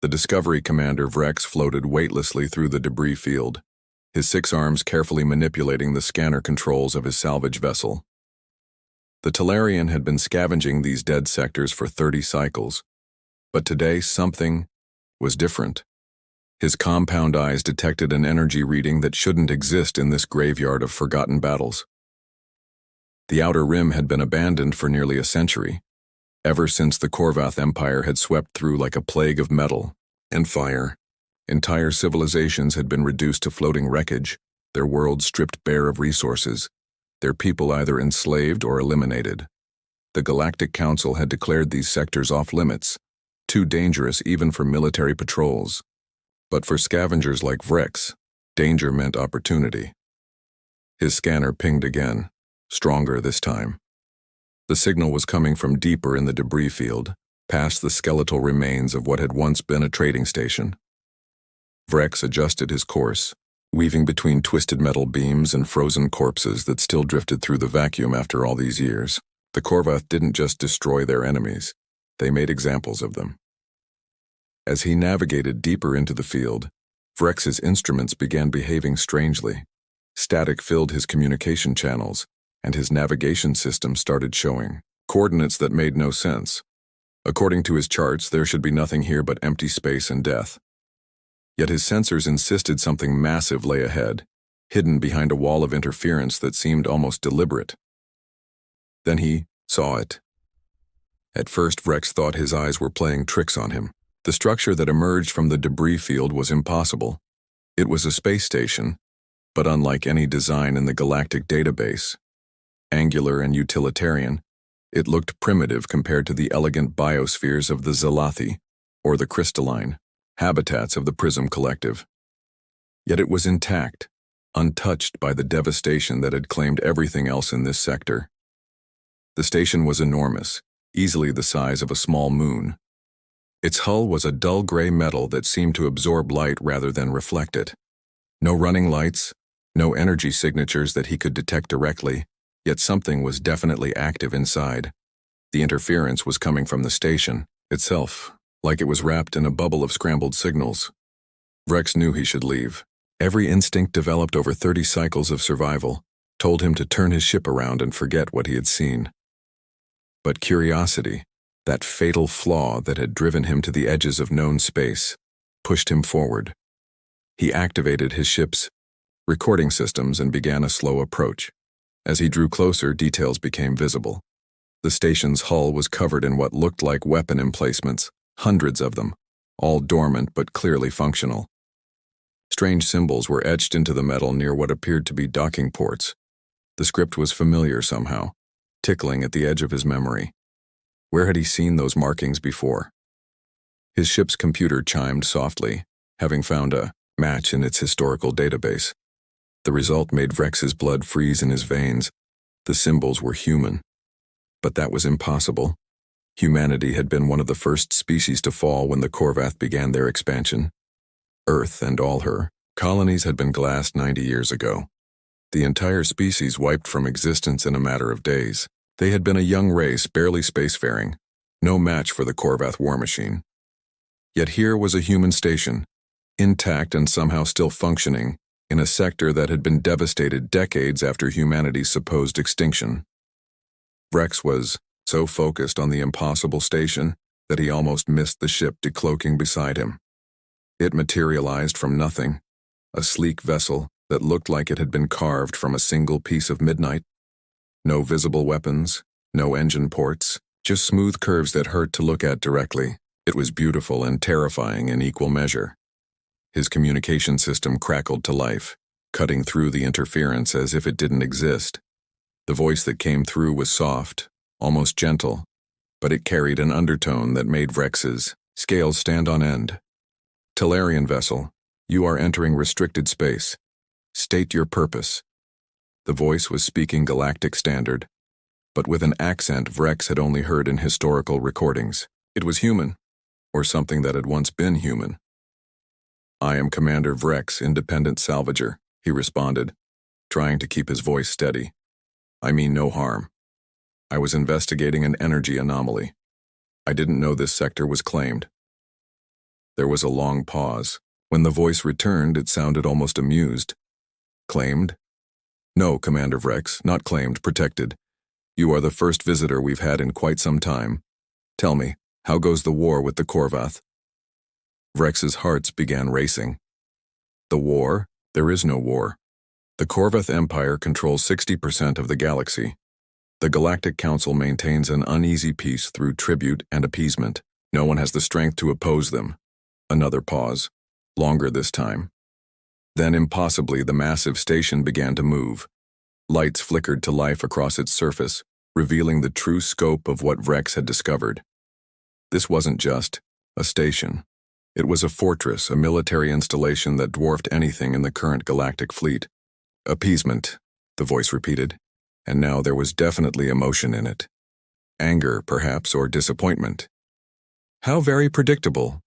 The Discovery commander Vrex floated weightlessly through the debris field, his 6 arms carefully manipulating the scanner controls of his salvage vessel. The Talarian had been scavenging these dead sectors for 30 cycles, but today something was different. His compound eyes detected an energy reading that shouldn't exist in this graveyard of forgotten battles. The outer rim had been abandoned for nearly a century, ever since the Korvath Empire had swept through like a plague of metal and fire. Entire civilizations had been reduced to floating wreckage, their worlds stripped bare of resources, their people either enslaved or eliminated. The Galactic Council had declared these sectors off-limits, too dangerous even for military patrols. But for scavengers like Vrex, danger meant opportunity. His scanner pinged again, stronger this time. The signal was coming from deeper in the debris field, past the skeletal remains of what had once been a trading station. Vrex adjusted his course, weaving between twisted metal beams and frozen corpses that still drifted through the vacuum after all these years. The Korvath didn't just destroy their enemies, they made examples of them. As he navigated deeper into the field, Vrex's instruments began behaving strangely. Static filled his communication channels, and his navigation system started showing coordinates that made no sense. According to his charts, there should be nothing here but empty space and death. Yet his sensors insisted something massive lay ahead, hidden behind a wall of interference that seemed almost deliberate. Then he saw it. At first, Vrex thought his eyes were playing tricks on him. The structure that emerged from the debris field was impossible. It was a space station, but unlike any design in the Galactic database, angular and utilitarian, it looked primitive compared to the elegant biospheres of the Zalathi, or the crystalline habitats of the Prism Collective. Yet it was intact, untouched by the devastation that had claimed everything else in this sector. The station was enormous, easily the size of a small moon. Its hull was a dull gray metal that seemed to absorb light rather than reflect it. No running lights, no energy signatures that he could detect directly, yet something was definitely active inside. The interference was coming from the station itself, like it was wrapped in a bubble of scrambled signals. Vrex knew he should leave. Every instinct developed over 30 cycles of survival told him to turn his ship around and forget what he had seen. But curiosity, that fatal flaw that had driven him to the edges of known space, pushed him forward. He activated his ship's recording systems and began a slow approach. As he drew closer, details became visible. The station's hull was covered in what looked like weapon emplacements, hundreds of them, all dormant but clearly functional. Strange symbols were etched into the metal near what appeared to be docking ports. The script was familiar somehow, tickling at the edge of his memory. Where had he seen those markings before? His ship's computer chimed softly, having found a match in its historical database. The result made Vrex's blood freeze in his veins. The symbols were human. But that was impossible. Humanity had been one of the first species to fall when the Korvath began their expansion. Earth and all her colonies had been glassed 90 years ago. The entire species wiped from existence in a matter of days. They had been a young race, barely spacefaring, no match for the Korvath war machine. Yet here was a human station, intact and somehow still functioning, in a sector that had been devastated decades after humanity's supposed extinction. Vrex was so focused on the impossible station that he almost missed the ship decloaking beside him. It materialized from nothing, a sleek vessel that looked like it had been carved from a single piece of midnight. No visible weapons, no engine ports, just smooth curves that hurt to look at directly. It was beautiful and terrifying in equal measure. His communication system crackled to life, cutting through the interference as if it didn't exist. The voice that came through was soft, almost gentle, but it carried an undertone that made Vrex's scales stand on end. Talarian vessel, you are entering restricted space. State your purpose. The voice was speaking Galactic Standard, but with an accent Vrex had only heard in historical recordings. It was human, or something that had once been human. I am Commander Vrex, Independent Salvager, he responded, trying to keep his voice steady. I mean no harm. I was investigating an energy anomaly. I didn't know this sector was claimed. There was a long pause. When the voice returned, it sounded almost amused. Claimed? No, Commander Vrex, not claimed, protected. You are the first visitor we've had in quite some time. Tell me, how goes the war with the Korvath? Vrex's hearts began racing. The war? There is no war. The Korvath Empire controls 60% of the galaxy. The Galactic Council maintains an uneasy peace through tribute and appeasement. No one has the strength to oppose them. Another pause. Longer this time. Then impossibly the massive station began to move. Lights flickered to life across its surface, revealing the true scope of what Vrex had discovered. This wasn't just a station. It was a fortress, a military installation that dwarfed anything in the current galactic fleet. Appeasement, the voice repeated, and now there was definitely emotion in it. Anger, perhaps, or disappointment. How very predictable.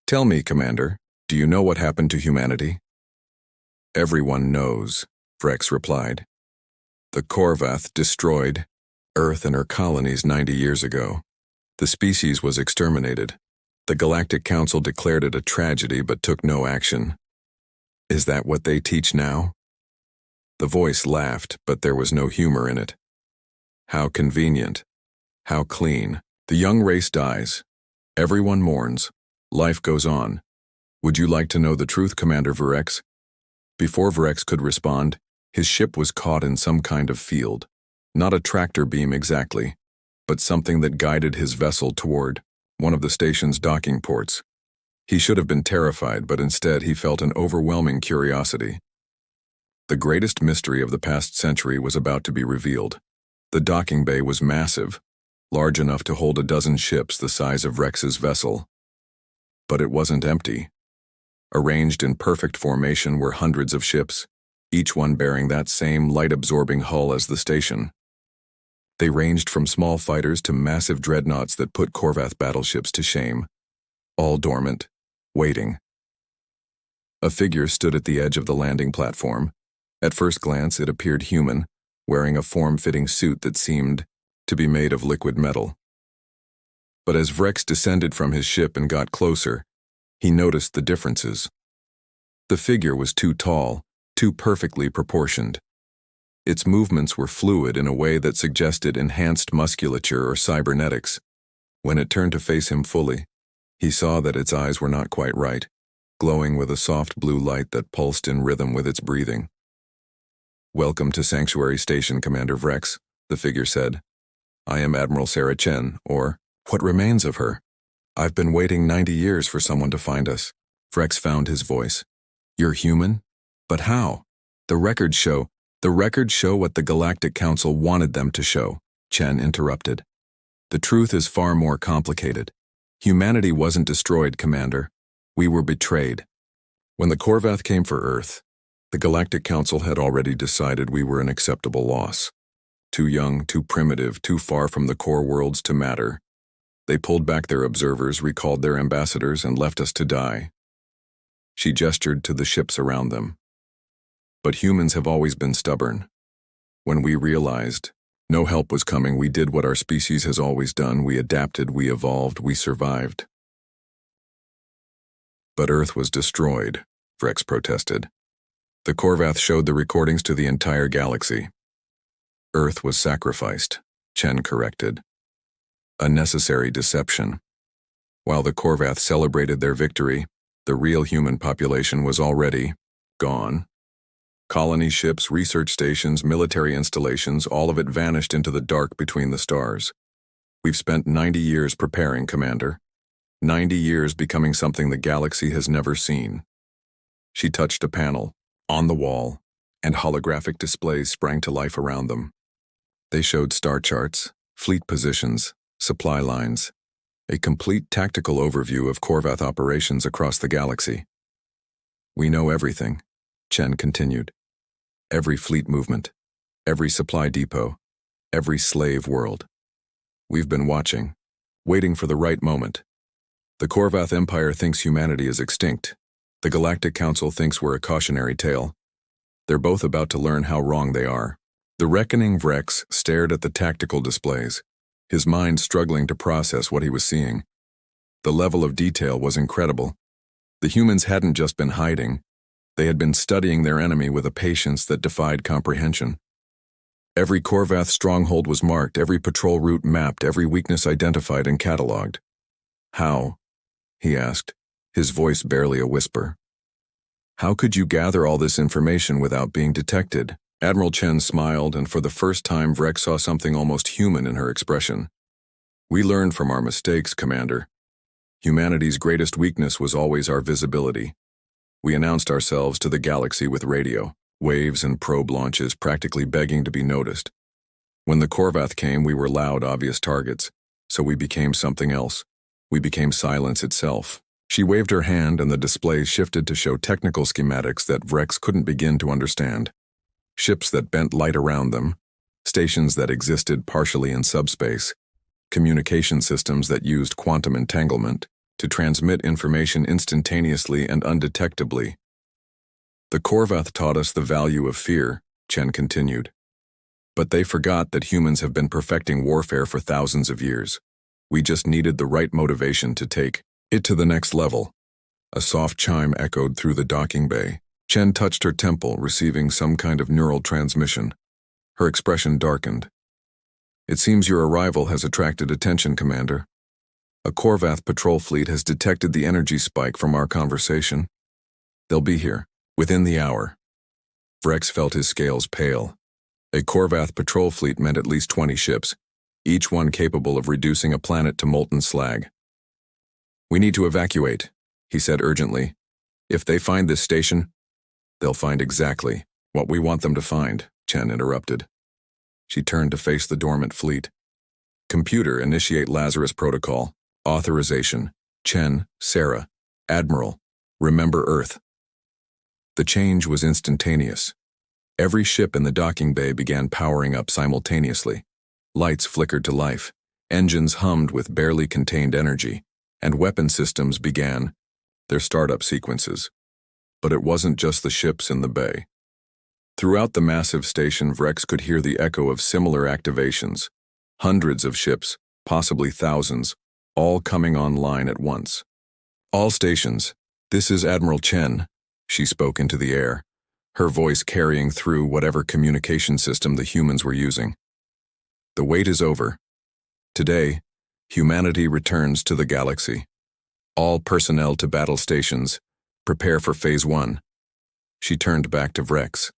Tell me, Commander, do you know what happened to humanity? Everyone knows, Vrex replied. The Korvath destroyed Earth and her colonies 90 years ago. The species was exterminated. The Galactic Council declared it a tragedy but took no action. Is that what they teach now? The voice laughed, but there was no humor in it. How convenient. How clean. The young race dies. Everyone mourns. Life goes on. Would you like to know the truth, Commander Vrex? Before Vrex could respond, his ship was caught in some kind of field. Not a tractor beam exactly, but something that guided his vessel toward one of the station's docking ports. He should have been terrified, but instead he felt an overwhelming curiosity. The greatest mystery of the past century was about to be revealed. The docking bay was massive, large enough to hold a dozen ships the size of Rex's vessel. But it wasn't empty. Arranged in perfect formation were hundreds of ships, each one bearing that same light-absorbing hull as the station. They ranged from small fighters to massive dreadnoughts that put Korvath battleships to shame, all dormant, waiting. A figure stood at the edge of the landing platform. At first glance, it appeared human, wearing a form-fitting suit that seemed to be made of liquid metal. But as Vrex descended from his ship and got closer, he noticed the differences. The figure was too tall, too perfectly proportioned. Its movements were fluid in a way that suggested enhanced musculature or cybernetics. When it turned to face him fully, he saw that its eyes were not quite right, glowing with a soft blue light that pulsed in rhythm with its breathing. "Welcome to Sanctuary Station, Commander Vrex," the figure said. "I am Admiral Sarah Chen, or what remains of her. I've been waiting 90 years for someone to find us." Vrex found his voice. "You're human? But how? The records show what the Galactic Council wanted them to show," Chen interrupted. "The truth is far more complicated. Humanity wasn't destroyed, Commander. We were betrayed. When the Korvath came for Earth, the Galactic Council had already decided we were an acceptable loss. Too young, too primitive, too far from the core worlds to matter. They pulled back their observers, recalled their ambassadors, and left us to die." She gestured to the ships around them. "But humans have always been stubborn. When we realized no help was coming, we did what our species has always done. We adapted, we evolved, we survived." "But Earth was destroyed," Vrex protested. "The Korvath showed the recordings to the entire galaxy." "Earth was sacrificed," Chen corrected. "A necessary deception. While the Korvath celebrated their victory, the real human population was already gone. Colony ships, research stations, military installations, all of it vanished into the dark between the stars. We've spent 90 years preparing, Commander. 90 years becoming something the galaxy has never seen." She touched a panel, on the wall, and holographic displays sprang to life around them. They showed star charts, fleet positions, supply lines, a complete tactical overview of Korvath operations across the galaxy. "We know everything," Chen continued. "Every fleet movement, every supply depot, every slave world. We've been watching, waiting for the right moment. The Korvath Empire thinks humanity is extinct. The Galactic Council thinks we're a cautionary tale. They're both about to learn how wrong they are." The reckoning Vrex stared at the tactical displays, his mind struggling to process what he was seeing. The level of detail was incredible, The humans hadn't just been hiding. They had been studying their enemy with a patience that defied comprehension. Every Korvath stronghold was marked, every patrol route mapped, every weakness identified and catalogued. How? He asked, his voice barely a whisper. How could you gather all this information without being detected? Admiral Chen smiled, and for the first time Vrek saw something almost human in her expression. We learned from our mistakes, Commander. Humanity's greatest weakness was always our visibility. We announced ourselves to the galaxy with radio, waves and probe launches practically begging to be noticed. When the Korvath came, we were loud, obvious targets, so we became something else. We became silence itself. She waved her hand and the display shifted to show technical schematics that Vrex couldn't begin to understand. Ships that bent light around them, stations that existed partially in subspace, communication systems that used quantum entanglement to transmit information instantaneously and undetectably. The Korvath taught us the value of fear, Chen continued. But they forgot that humans have been perfecting warfare for thousands of years. We just needed the right motivation to take it to the next level. A soft chime echoed through the docking bay. Chen touched her temple, receiving some kind of neural transmission. Her expression darkened. It seems your arrival has attracted attention, Commander. A Korvath patrol fleet has detected the energy spike from our conversation. They'll be here, within the hour. Vrex felt his scales pale. A Korvath patrol fleet meant at least 20 ships, each one capable of reducing a planet to molten slag. We need to evacuate, he said urgently. If they find this station, they'll find exactly what we want them to find, Chen interrupted. She turned to face the dormant fleet. Computer, initiate Lazarus protocol. Authorization. Chen, Sarah, Admiral, remember Earth. The change was instantaneous. Every ship in the docking bay began powering up simultaneously. Lights flickered to life, engines hummed with barely contained energy, and weapon systems began their startup sequences. But it wasn't just the ships in the bay. Throughout the massive station, Vrex could hear the echo of similar activations. Hundreds of ships, possibly thousands, all coming online at once. All stations, this is Admiral Chen, she spoke into the air, her voice carrying through whatever communication system the humans were using. The wait is over. Today, humanity returns to the galaxy. All personnel to battle stations. Prepare for Phase 1. She turned back to Vrex.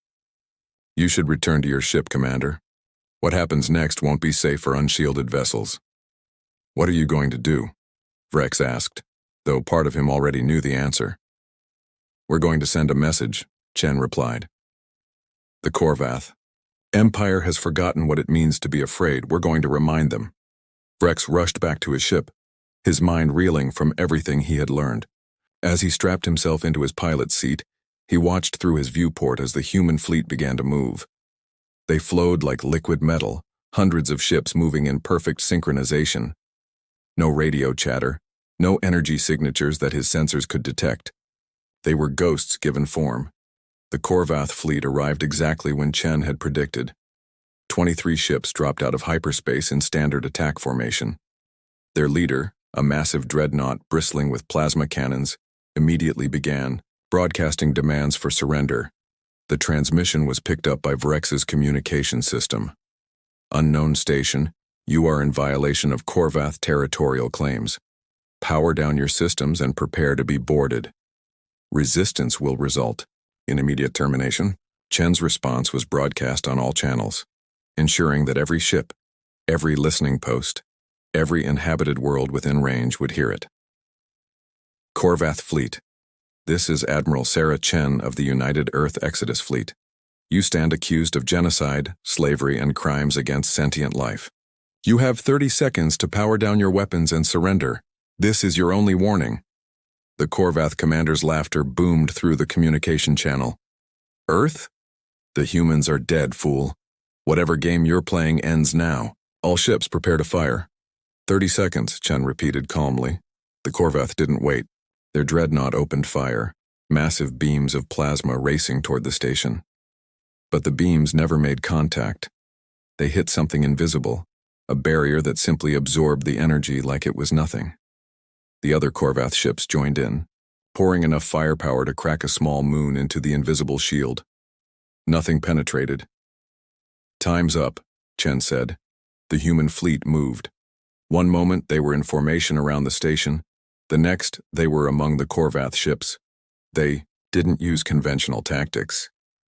You should return to your ship, Commander. What happens next won't be safe for unshielded vessels. What are you going to do? Vrex asked, though part of him already knew the answer. We're going to send a message, Chen replied. The Korvath. Empire has forgotten what it means to be afraid. We're going to remind them. Vrex rushed back to his ship, his mind reeling from everything he had learned. As he strapped himself into his pilot's seat, he watched through his viewport as the human fleet began to move. They flowed like liquid metal, hundreds of ships moving in perfect synchronization. No radio chatter, no energy signatures that his sensors could detect. They were ghosts given form. The Korvath fleet arrived exactly when Chen had predicted. 23 ships dropped out of hyperspace in standard attack formation. Their leader, a massive dreadnought bristling with plasma cannons, immediately began broadcasting demands for surrender. The transmission was picked up by Vrex's communication system. Unknown station, you are in violation of Korvath territorial claims. Power down your systems and prepare to be boarded. Resistance will result in immediate termination. Chen's response was broadcast on all channels, ensuring that every ship, every listening post, every inhabited world within range would hear it. Korvath Fleet. This is Admiral Sarah Chen of the United Earth Exodus Fleet. You stand accused of genocide, slavery, and crimes against sentient life. You have 30 seconds to power down your weapons and surrender. This is your only warning. The Korvath commander's laughter boomed through the communication channel. Earth? The humans are dead, fool. Whatever game you're playing ends now. All ships prepare to fire. 30 seconds, Chen repeated calmly. The Korvath didn't wait. Their dreadnought opened fire, massive beams of plasma racing toward the station. But the beams never made contact. They hit something invisible, a barrier that simply absorbed the energy like it was nothing. The other Korvath ships joined in. pouring enough firepower to crack a small moon into the invisible shield. Nothing penetrated. "Time's up," Chen said. The human fleet moved. One moment they were in formation around the station, the next they were among the Korvath ships. They didn't use conventional tactics.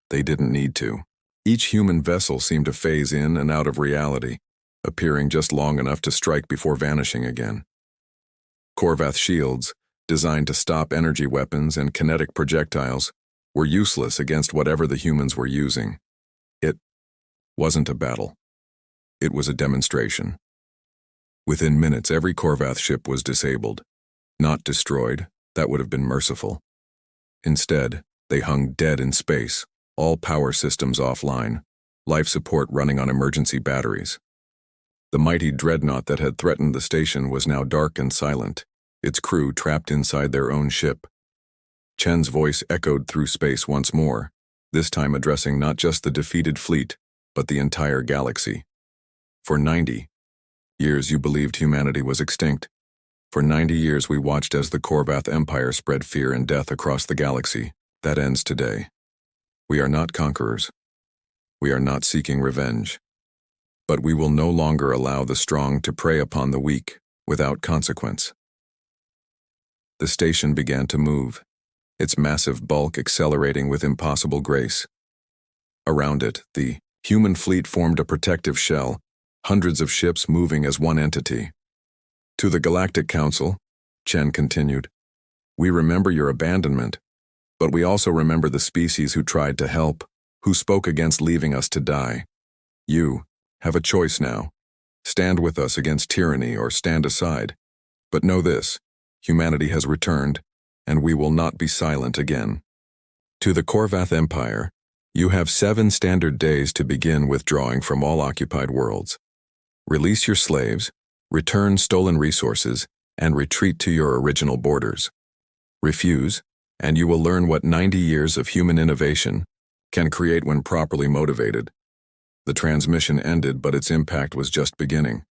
They didn't need to. Each human vessel seemed to phase in and out of reality, appearing just long enough to strike before vanishing again. Korvath shields, designed to stop energy weapons and kinetic projectiles, were useless against whatever the humans were using. It wasn't a battle. It was a demonstration. Within minutes, every Korvath ship was disabled. Not destroyed, that would have been merciful. Instead, they hung dead in space, all power systems offline, life support running on emergency batteries. The mighty dreadnought that had threatened the station was now dark and silent, its crew trapped inside their own ship. Chen's voice echoed through space once more, this time addressing not just the defeated fleet, but the entire galaxy. For 90 years you believed humanity was extinct. For 90 years we watched as the Korvath Empire spread fear and death across the galaxy. That ends today. We are not conquerors. We are not seeking revenge. But we will no longer allow the strong to prey upon the weak without consequence. The station began to move, its massive bulk accelerating with impossible grace. Around it, the human fleet formed a protective shell, hundreds of ships moving as one entity. "To the Galactic Council," Chen continued, "we remember your abandonment, but we also remember the species who tried to help, who spoke against leaving us to die. You have a choice now. Stand with us against tyranny or stand aside. But know this, humanity has returned, and we will not be silent again. To the Korvath Empire, you have 7 standard days to begin withdrawing from all occupied worlds. Release your slaves, return stolen resources, and retreat to your original borders. Refuse, and you will learn what 90 years of human innovation can create when properly motivated." The transmission ended, but its impact was just beginning.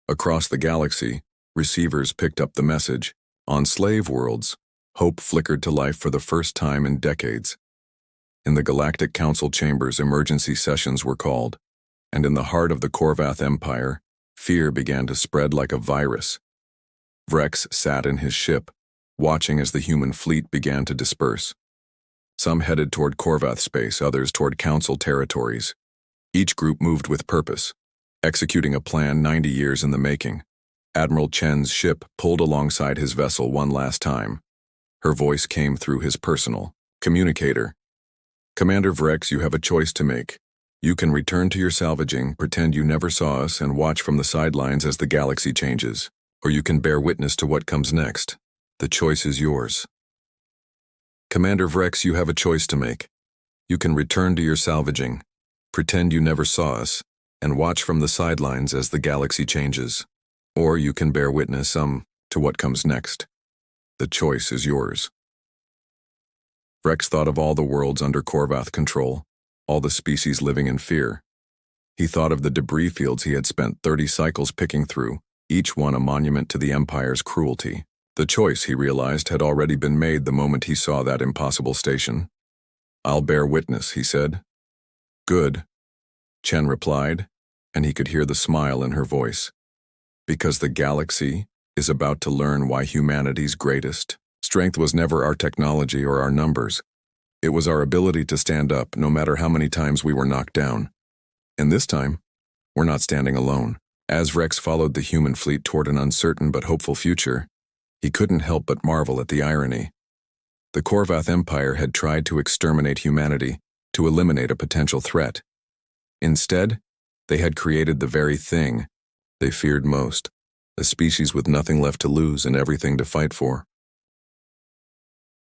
Across the galaxy, receivers picked up the message. On slave worlds, hope flickered to life for the first time in decades. In the Galactic Council chambers, emergency sessions were called, and in the heart of the Korvath Empire, fear began to spread like a virus. Vrex sat in his ship, watching as the human fleet began to disperse. Some headed toward Korvath space, others toward Council territories. Each group moved with purpose, executing a plan 90 years in the making. Admiral Chen's ship pulled alongside his vessel one last time. Her voice came through his personal communicator. "Commander Vrex, you have a choice to make. You can return to your salvaging, pretend you never saw us, and watch from the sidelines as the galaxy changes. Or you can bear witness to what comes next. The choice is yours." "Commander Vrex, you have a choice to make. You can return to your salvaging, pretend you never saw us, and watch from the sidelines as the galaxy changes. Or you can bear witness to what comes next. The choice is yours." Vrex thought of all the worlds under Korvath control, all the species living in fear. He thought of the debris fields he had spent 30 cycles picking through, each one a monument to the Empire's cruelty. The choice, he realized, had already been made the moment he saw that impossible station. "I'll bear witness," he said. "Good," Chen replied, and he could hear the smile in her voice. "Because the galaxy is about to learn why humanity's greatest strength was never our technology or our numbers. It was our ability to stand up no matter how many times we were knocked down. And this time, we're not standing alone." As Vrex followed the human fleet toward an uncertain but hopeful future, he couldn't help but marvel at the irony. The Korvath Empire had tried to exterminate humanity, to eliminate a potential threat. Instead, they had created the very thing they feared most, a species with nothing left to lose and everything to fight for.